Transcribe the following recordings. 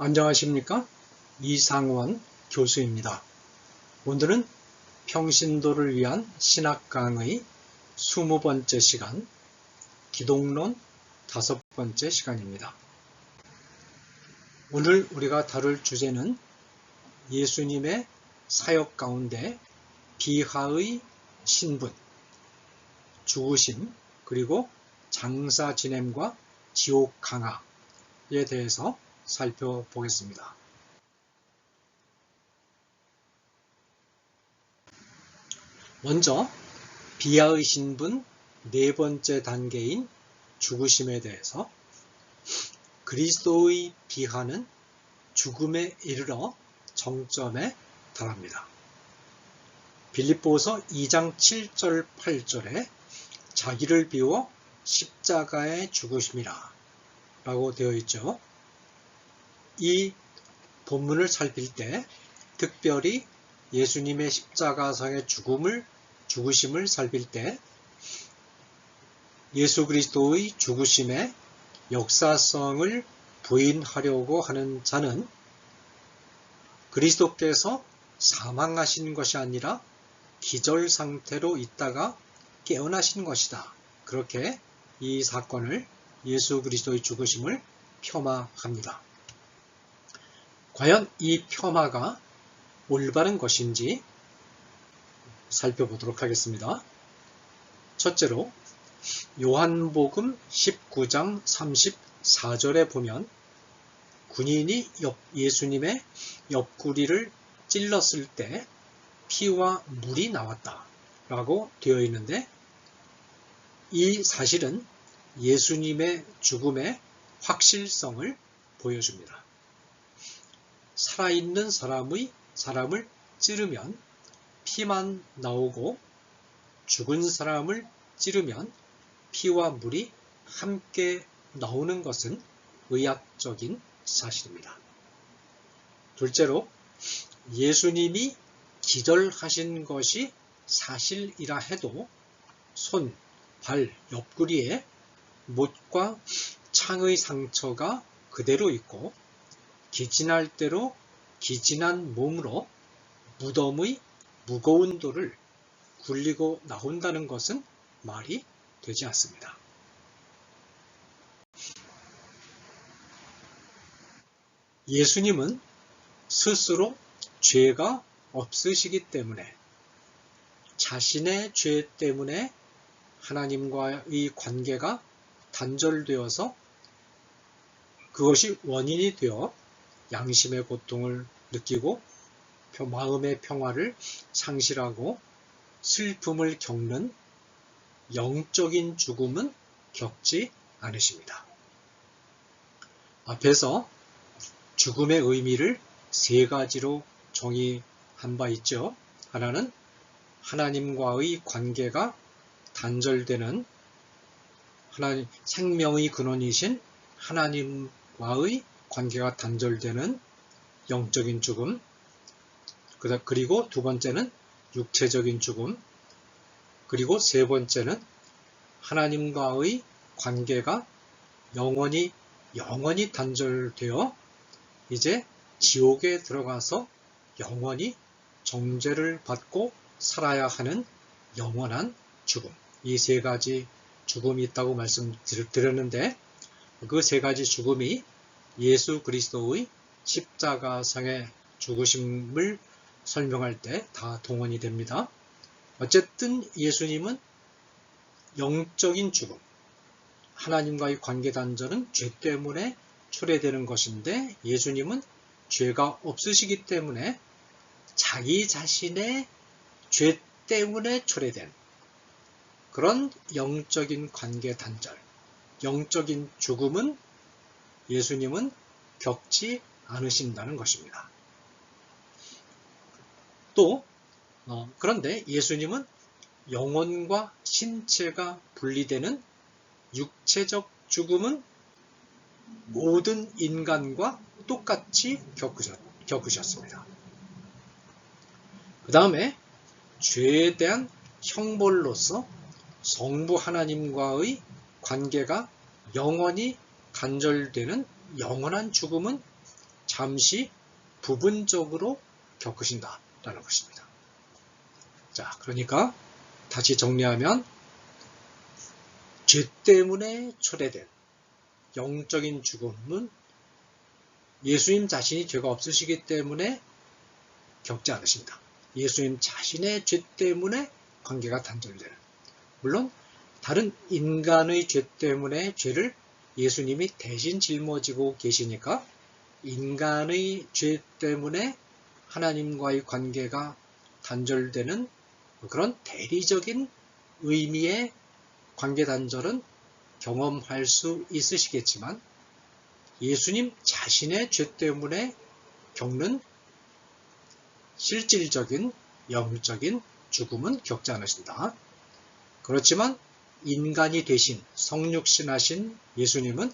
안녕하십니까? 이상원 교수입니다. 오늘은 평신도를 위한 신학 강의 20번째 시간, 기독론 5번째 시간입니다. 오늘 우리가 다룰 주제는 예수님의 사역 가운데 비하의 신분, 죽으심, 그리고 장사 지냄과 지옥 강화에 대해서 살펴보겠습니다. 먼저 비하의 신분 네 번째 단계인 죽으심에 대해서, 그리스도의 비하는 죽음에 이르러 정점에 달합니다. 빌립보서 2장 7절 8절에 자기를 비워 십자가에 죽으심이라 라고 되어 있죠. 이 본문을 살필 때 특별히 예수님의 십자가상의 죽으심을 살필 때 예수 그리스도의 죽으심의 역사성을 부인하려고 하는 자는 그리스도께서 사망하신 것이 아니라 기절 상태로 있다가 깨어나신 것이다. 그렇게 이 사건을, 예수 그리스도의 죽으심을 폄하합니다. 과연 이 폄하가 올바른 것인지 살펴보도록 하겠습니다. 첫째로 요한복음 19장 34절에 보면 군인이 예수님의 옆구리를 찔렀을 때 피와 물이 나왔다 라고 되어 있는데, 이 사실은 예수님의 죽음의 확실성을 보여줍니다. 살아있는 사람을 찌르면 피만 나오고, 죽은 사람을 찌르면 피와 물이 함께 나오는 것은 의학적인 사실입니다. 둘째로 예수님이 기절하신 것이 사실이라 해도 손, 발, 옆구리에 못과 창의 상처가 그대로 있고 기진할 대로 기진한 몸으로 무덤의 무거운 돌을 굴리고 나온다는 것은 말이 되지 않습니다. 예수님은 스스로 죄가 없으시기 때문에 자신의 죄 때문에 하나님과의 관계가 단절되어서 그것이 원인이 되어 양심의 고통을 느끼고 마음의 평화를 상실하고 슬픔을 겪는 영적인 죽음은 겪지 않으십니다. 앞에서 죽음의 의미를 세 가지로 정의한 바 있죠. 하나는 하나님과의 관계가 단절되는, 생명의 근원이신 하나님과의 관계가 단절되는 영적인 죽음, 그리고 두 번째는 육체적인 죽음, 그리고 세 번째는 하나님과의 관계가 영원히 단절되어 이제 지옥에 들어가서 영원히 정죄를 받고 살아야 하는 영원한 죽음. 이 세 가지 죽음이 있다고 말씀드렸는데, 그 세 가지 죽음이 예수 그리스도의 십자가상의 죽으심을 설명할 때 다 동원이 됩니다. 어쨌든 예수님은 영적인 죽음, 하나님과의 관계 단절은 죄 때문에 초래되는 것인데, 예수님은 죄가 없으시기 때문에 자기 자신의 죄 때문에 초래된 그런 영적인 관계 단절, 영적인 죽음은 예수님은 겪지 않으신다는 것입니다. 또 그런데 예수님은 영혼과 신체가 분리되는 육체적 죽음은 모든 인간과 똑같이 겪으셨습니다. 그 다음에 죄에 대한 형벌로서 성부 하나님과의 관계가 영원히 단절되는 영원한 죽음은 잠시 부분적으로 겪으신다라는 것입니다. 자, 그러니까 다시 정리하면 죄 때문에 초래된 영적인 죽음은 예수님 자신이 죄가 없으시기 때문에 겪지 않으신다. 예수님 자신의 죄 때문에 관계가 단절되는. 물론 다른 인간의 죄 때문에 죄를 예수님이 대신 짊어지고 계시니까 인간의 죄 때문에 하나님과의 관계가 단절되는 그런 대리적인 의미의 관계 단절은 경험할 수 있으시겠지만 예수님 자신의 죄 때문에 겪는 실질적인 영적인 죽음은 겪지 않으신다. 그렇지만 인간이 되신 성육신하신 예수님은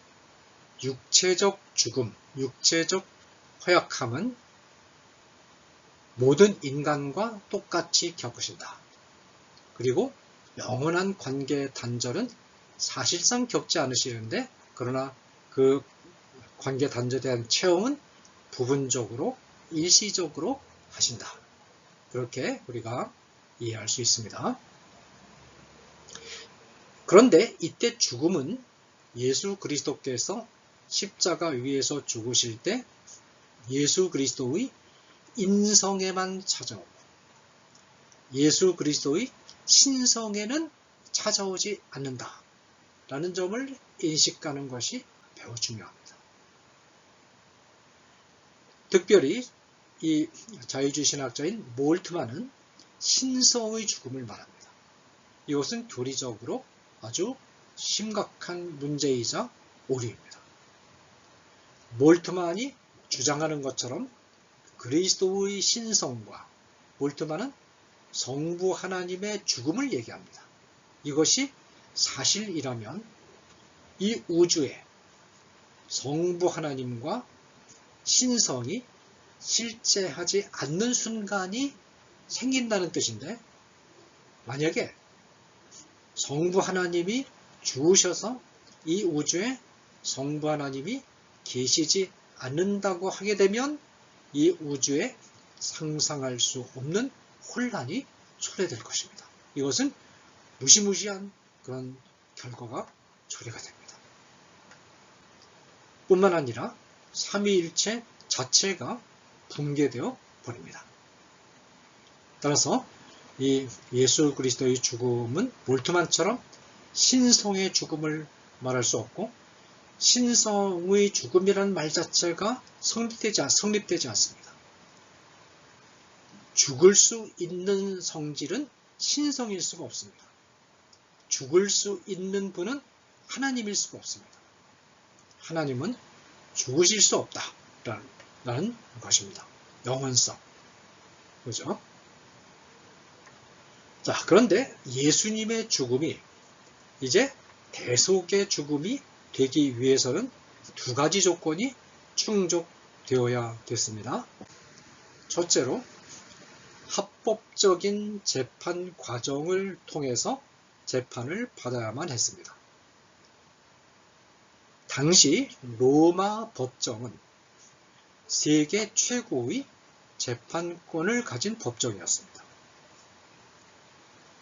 육체적 죽음, 육체적 허약함은 모든 인간과 똑같이 겪으신다. 그리고 영원한 관계 단절은 사실상 겪지 않으시는데 그러나 그 관계 단절에 대한 체험은 부분적으로 일시적으로 하신다. 그렇게 우리가 이해할 수 있습니다. 그런데 이때 죽음은 예수 그리스도께서 십자가 위에서 죽으실 때 예수 그리스도의 인성에만 찾아오고 예수 그리스도의 신성에는 찾아오지 않는다 라는 점을 인식하는 것이 매우 중요합니다. 특별히 이 자유주의 신학자인 몰트만은 신성의 죽음을 말합니다. 이것은 교리적으로 아주 심각한 문제이자 오류입니다. 몰트만이 주장하는 것처럼 그리스도의 신성과 몰트만은 성부 하나님의 죽음을 얘기합니다. 이것이 사실이라면 이 우주에 성부 하나님과 신성이 실제하지 않는 순간이 생긴다는 뜻인데 만약에 성부 하나님이 죽으셔서 이 우주에 성부 하나님이 계시지 않는다고 하게 되면 이 우주에 상상할 수 없는 혼란이 초래될 것입니다. 이것은 무시무시한 그런 결과가 초래가 됩니다. 뿐만 아니라 삼위일체 자체가 붕괴되어 버립니다. 따라서 이 예수 그리스도의 죽음은 몰트만처럼 신성의 죽음을 말할 수 없고 신성의 죽음이라는 말 자체가 성립되지 않습니다. 죽을 수 있는 성질은 신성일 수가 없습니다. 죽을 수 있는 분은 하나님일 수가 없습니다. 하나님은 죽으실 수 없다라는 것입니다. 영원성. 그죠? 자, 그런데 예수님의 죽음이 이제 대속의 죽음이 되기 위해서는 두 가지 조건이 충족되어야겠습니다. 첫째로 합법적인 재판 과정을 통해서 재판을 받아야만 했습니다. 당시 로마 법정은 세계 최고의 재판권을 가진 법정이었습니다.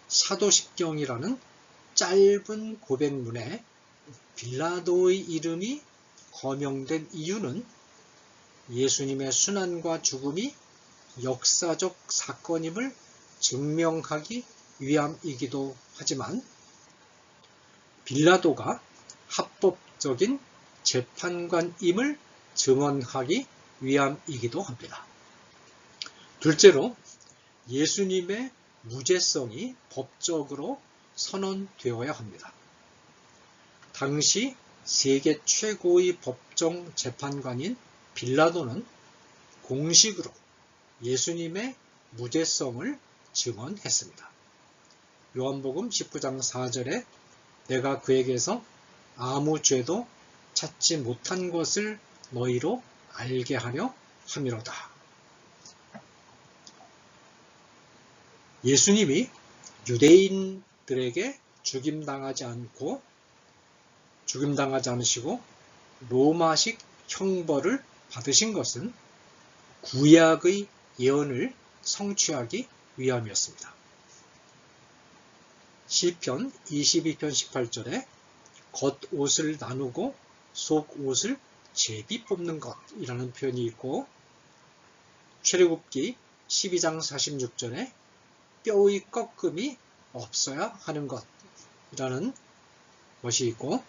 사도십경이라는 짧은 고백문에 빌라도의 이름이 거명된 이유는 예수님의 순환과 죽음이 역사적 사건임을 증명하기 위함이기도 하지만 빌라도가 합법적인 재판관임을 증언하기 위함이기도 합니다. 둘째로 예수님의 무죄성이 법적으로 선언되어야 합니다. 당시 세계 최고의 법정 재판관인 빌라도는 공식으로 예수님의 무죄성을 증언했습니다. 요한복음 19장 4절에 내가 그에게서 아무 죄도 찾지 못한 것을 너희로 알게 하려 함이로다. 예수님이 유대인들에게 죽임당하지 않으시고 로마식 형벌을 받으신 것은 구약의 예언을 성취하기 위함이었습니다. 시편 22편 18절에 겉옷을 나누고 속옷을 제비 뽑는 것이라는 표현이 있고, 출애굽기 12장 46절에 뼈의 꺾음이 없어야 하는 것이라는 것이 있고,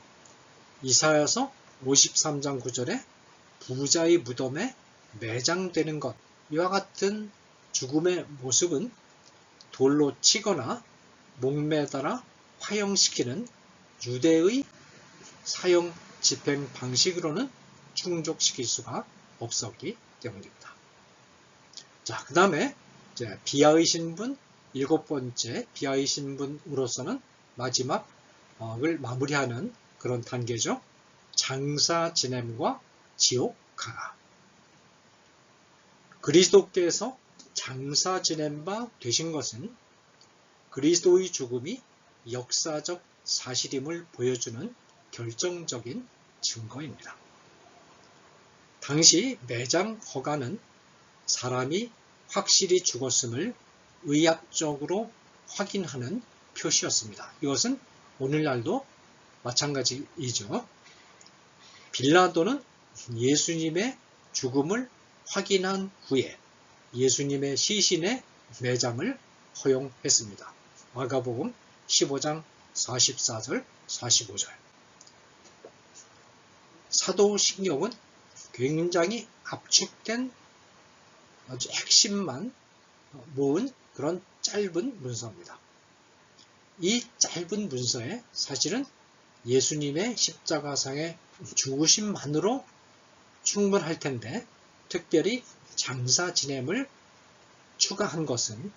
이사야서 53장 9절에 부자의 무덤에 매장되는 것, 이와 같은 죽음의 모습은 돌로 치거나 목매달아 화형시키는 유대의 사형 집행 방식으로는 충족시킬 수가 없었기 때문입니다. 자, 그 다음에 비하의 신분, 7번째 비하의 신분으로서는 마지막을 마무리하는 그런 단계죠. 장사 지냄과 지옥 강화. 그리스도께서 장사 지낸 바 되신 것은 그리스도의 죽음이 역사적 사실임을 보여주는 결정적인 증거입니다. 당시 매장 허가는 사람이 확실히 죽었음을 의학적으로 확인하는 표시였습니다. 이것은 오늘날도 마찬가지이죠. 빌라도는 예수님의 죽음을 확인한 후에 예수님의 시신의 매장을 허용했습니다. 마가복음 15장 44절, 45절. 사도신경은 굉장히 압축된 아주 핵심만 모은 그런 짧은 문서입니다. 이 짧은 문서에 사실은 예수님의 십자가상의 죽으심만으로 충분할 텐데, 특별히 장사 지냄을 추가한 것은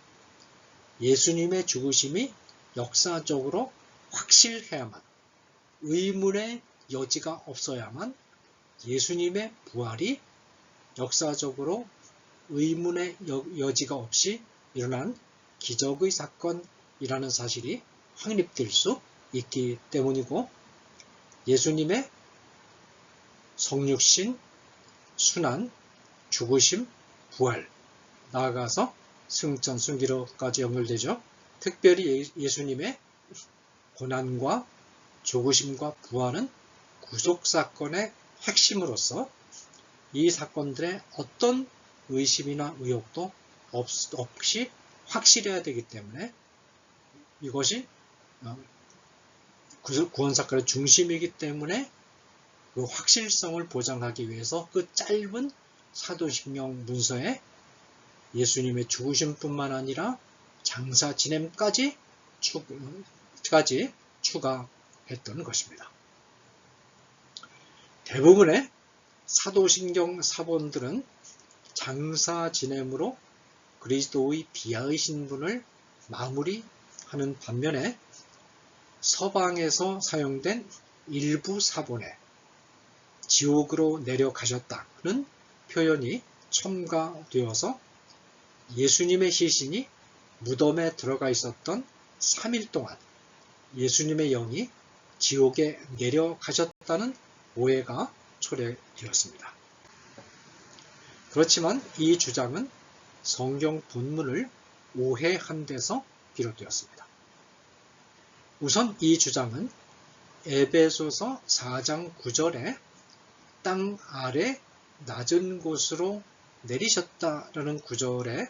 예수님의 죽으심이 역사적으로 확실해야만, 의문의 여지가 없어야만 예수님의 부활이 역사적으로 의문의 여지가 없이 일어난 기적의 사건이라는 사실이 확립될 수 있기 때문이고, 예수님의 성육신, 순환, 죽으심, 부활, 나아가서 승천, 순기로까지 연결되죠. 특별히 예수님의 고난과 죽으심과 부활은 구속사건의 핵심으로서 이 사건들의 어떤 의심이나 의혹도 없이 확실해야 되기 때문에 이것이 구원사건의 중심이기 때문에 그 확실성을 보장하기 위해서 그 짧은 사도신경 문서에 예수님의 죽으심뿐만 아니라 장사 지냄까지 추가했던 것입니다. 대부분의 사도신경 사본들은 장사 지냄으로 그리스도의 비하의 신분을 마무리하는 반면에 서방에서 사용된 일부 사본에 지옥으로 내려가셨다는 표현이 첨가되어서 예수님의 시신이 무덤에 들어가 있었던 3일 동안 예수님의 영이 지옥에 내려가셨다는 오해가 초래되었습니다. 그렇지만 이 주장은 성경 본문을 오해한 데서 비롯되었습니다. 우선 이 주장은 에베소서 4장 9절에 땅 아래 낮은 곳으로 내리셨다라는 구절에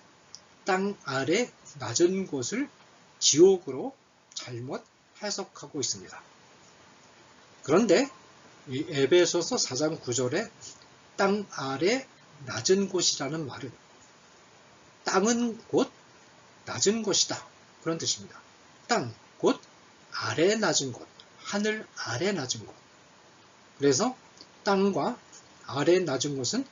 땅 아래 낮은 곳을 지옥으로 잘못 해석하고 있습니다. 그런데 이 에베소서 4장 9절에 땅 아래 낮은 곳이라는 말은 땅은 곧 낮은 곳이다, 그런 뜻입니다. 땅, 곧 아래 낮은 곳, 하늘 아래 낮은 곳. 그래서 땅과 아래 낮은 곳은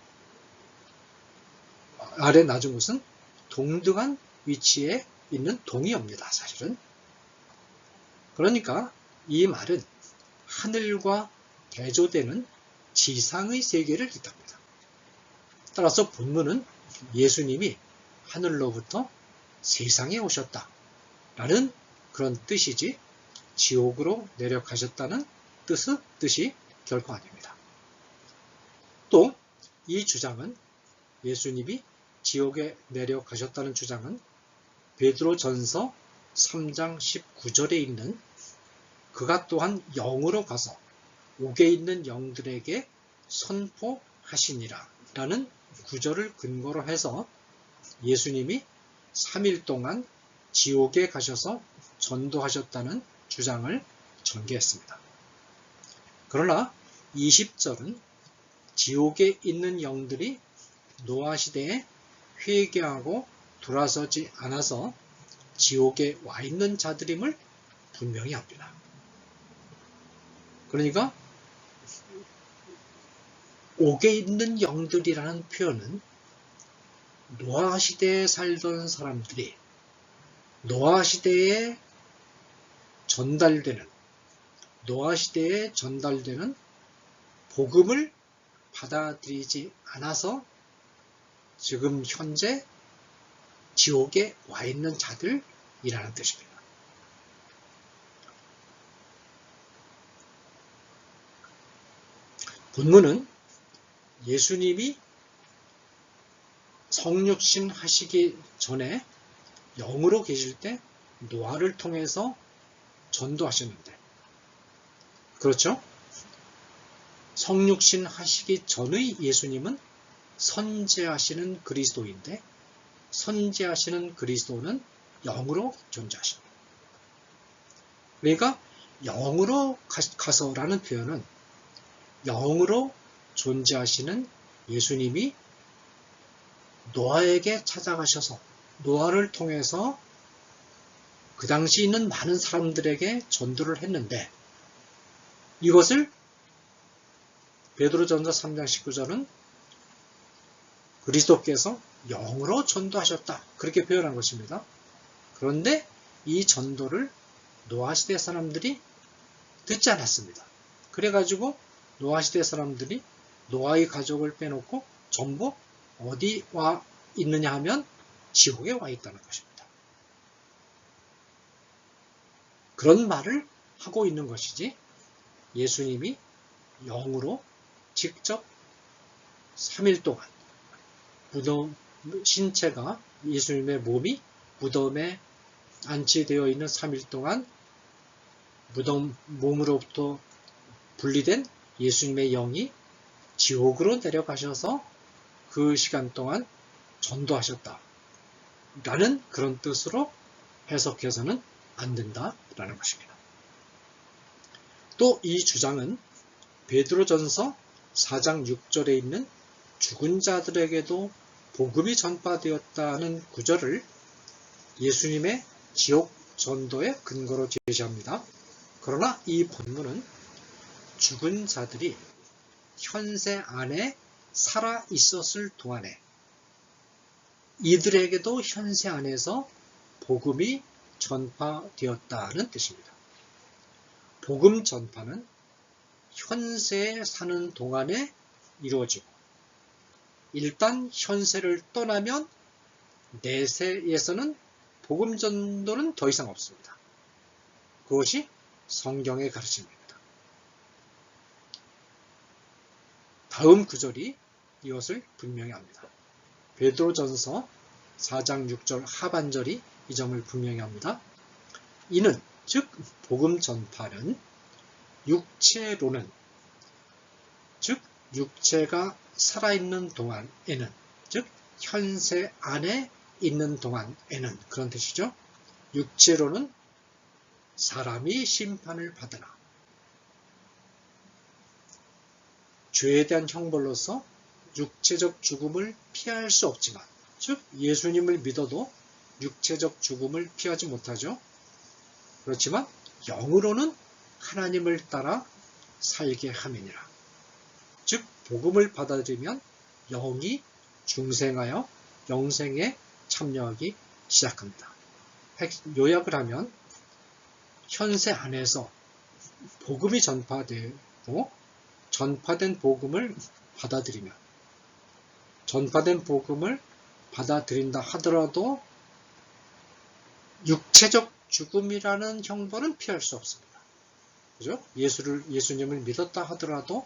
동등한 위치에 있는 동의어입니다, 사실은. 그러니까 이 말은 하늘과 대조되는 지상의 세계를 뜻합니다. 따라서 본문은 예수님이 하늘로부터 세상에 오셨다라는 그런 뜻이지 지옥으로 내려가셨다는 뜻이 결코 아닙니다. 또 이 주장은 예수님이 지옥에 내려가셨다는 주장은 베드로전서 3장 19절에 있는 그가 또한 영으로 가서 옥에 있는 영들에게 선포하시니라 라는 구절을 근거로 해서 예수님이 3일 동안 지옥에 가셔서 전도하셨다는 주장을 전개했습니다. 그러나 20절은 지옥에 있는 영들이 노아 시대에 회개하고 돌아서지 않아서 지옥에 와 있는 자들임을 분명히 합니다. 그러니까 옥에 있는 영들이라는 표현은 노아 시대에 살던 사람들이 노아 시대에 전달되는 복음을 받아들이지 않아서 지금 현재 지옥에 와 있는 자들이라는 뜻입니다. 본문은 예수님이 성육신 하시기 전에 영으로 계실 때 노아를 통해서 전도하셨는데, 그렇죠? 성육신 하시기 전의 예수님은 선지하시는 그리스도인데, 선지하시는 그리스도는 영으로 존재하십니다. 그러니까 영으로 가서라는 표현은 영으로 존재하시는 예수님이 노아에게 찾아가셔서 노아를 통해서 그 당시 있는 많은 사람들에게 전도를 했는데, 이것을 베드로전서 3장 19절은 그리스도께서 영으로 전도하셨다, 그렇게 표현한 것입니다. 그런데 이 전도를 노아 시대 사람들이 듣지 않았습니다. 그래가지고 노아 시대 사람들이 노아의 가족을 빼놓고 전부 어디 와 있느냐 하면 지옥에 와 있다는 것입니다. 그런 말을 하고 있는 것이지, 예수님이 영으로 직접 3일 동안 신체가, 예수님의 몸이 무덤에 안치되어 있는 3일 동안 몸으로부터 분리된 예수님의 영이 지옥으로 내려가셔서 그 시간 동안 전도하셨다 라는 그런 뜻으로 해석해서는 안 된다라는 것입니다. 또 이 주장은 베드로전서 4장 6절에 있는 죽은 자들에게도 복음이 전파되었다는 구절을 예수님의 지옥 전도의 근거로 제시합니다. 그러나 이 본문은 죽은 자들이 현세 안에 살아 있었을 동안에 이들에게도 현세 안에서 복음이 전파되었다는 뜻입니다. 복음 전파는 현세에 사는 동안에 이루어지고, 일단 현세를 떠나면 내세에서는 복음 전도는 더 이상 없습니다. 그것이 성경의 가르침입니다. 다음 구절이 이것을 분명히 합니다. 베드로전서 4장 6절 하반절이 이 점을 분명히 합니다. 이는 즉 복음 전파는 육체로는, 즉 육체가 살아있는 동안에는, 즉 현세 안에 있는 동안에는, 그런 뜻이죠. 육체로는 사람이 심판을 받으나 죄에 대한 형벌로서 육체적 죽음을 피할 수 없지만, 즉 예수님을 믿어도 육체적 죽음을 피하지 못하죠. 그렇지만 영으로는 하나님을 따라 살게 함이니라. 즉 복음을 받아들이면 영이 중생하여 영생에 참여하기 시작합니다. 요약을 하면 현세 안에서 복음이 전파되고, 전파된 복음을 받아들이면, 전파된 복음을 받아들인다 하더라도 육체적 죽음이라는 형벌은 피할 수 없습니다. 그죠? 예수님을 믿었다 하더라도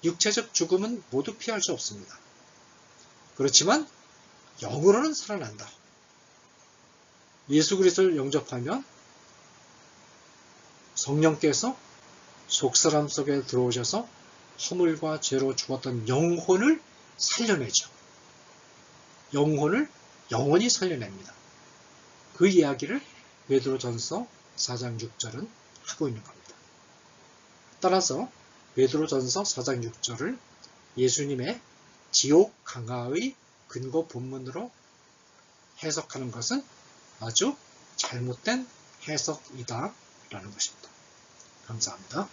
육체적 죽음은 모두 피할 수 없습니다. 그렇지만 영으로는 살아난다. 예수 그리스도를 영접하면 성령께서 속사람 속에 들어오셔서 허물과 죄로 죽었던 영혼을 살려내죠. 영혼을 영원히 살려냅니다. 그 이야기를 베드로전서 4장 6절은 하고 있는 겁니다. 따라서 베드로전서 4장 6절을 예수님의 지옥 강화의 근거 본문으로 해석하는 것은 아주 잘못된 해석이다 라는 것입니다. 감사합니다.